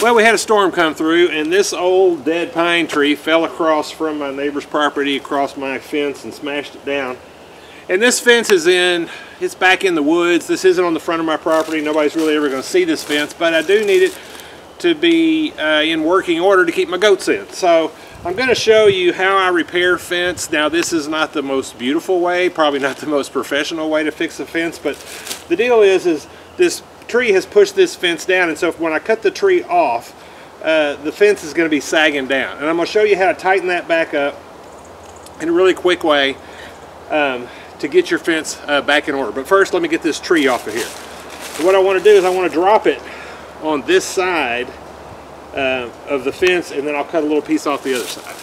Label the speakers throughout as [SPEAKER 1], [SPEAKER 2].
[SPEAKER 1] Well, we had a storm come through, and this old dead pine tree fell across from my neighbor's property across my fence and smashed it down. And this fence is it's back in the woods. This isn't on the front of my property. Nobody's really ever going to see this fence, but I do need it to be in working order to keep my goats in. So I'm going to show you how I repair fence. Now, this is not the most beautiful way, probably not the most professional way to fix a fence, but the deal is this tree has pushed this fence down, and so when I cut the tree off, the fence is going to be sagging down. And I'm going to show you how to tighten that back up in a really quick way to get your fence back in order. But first, let me get this tree off of here. So what I want to do is I want to drop it on this side of the fence, and then I'll cut a little piece off the other side.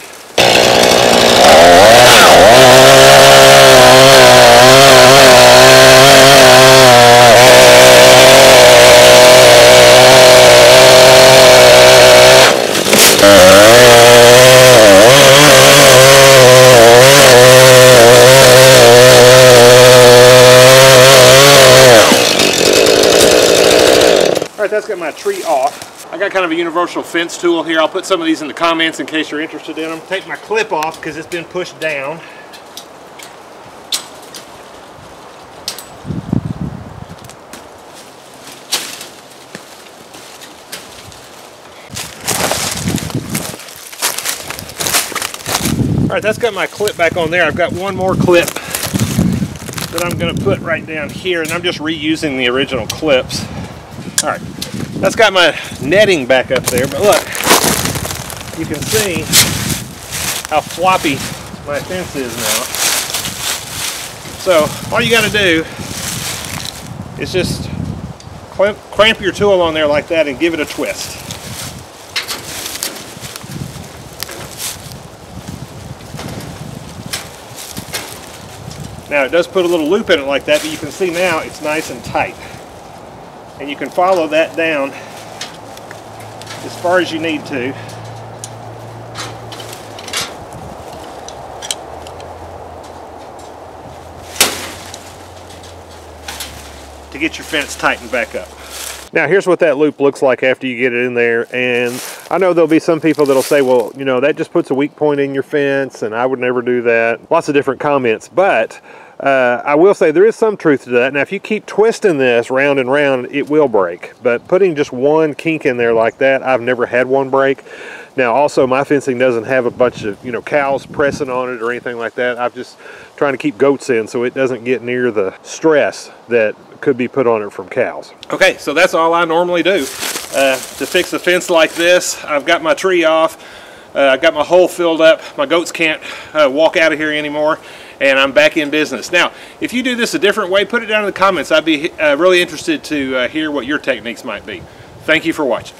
[SPEAKER 1] Alright, that's got my tree off. I got kind of a universal fence tool here. I'll put some of these in the comments in case you're interested in them. Take my clip off because it's been pushed down. Alright, that's got my clip back on there. I've got one more clip that I'm going to put right down here, and I'm just reusing the original clips. Alright, that's got my netting back up there, but look, you can see how floppy my fence is now. So all you got to do is just clamp your tool on there like that and give it a twist. Now it does put a little loop in it like that, but you can see now it's nice and tight. And you can follow that down as far as you need to. To get your fence tightened back up. Now here's what that loop looks like after you get it in there, and I know there'll be some people that'll say, well, you know, that just puts a weak point in your fence and I would never do that. Lots of different comments, but I will say there is some truth to that. Now if you keep twisting this round and round, it will break, but putting just one kink in there like that, I've never had one break. Now also my fencing doesn't have a bunch of, you know, cows pressing on it or anything like that. I'm just trying to keep goats in so it doesn't get near the stress that could be put on it from cows. Okay, so that's all I normally do to fix a fence like this. I've got my tree off, I've got my hole filled up, my goats can't walk out of here anymore, and I'm back in business. Now, if you do this a different way, put it down in the comments. I'd be really interested to hear what your techniques might be. Thank you for watching.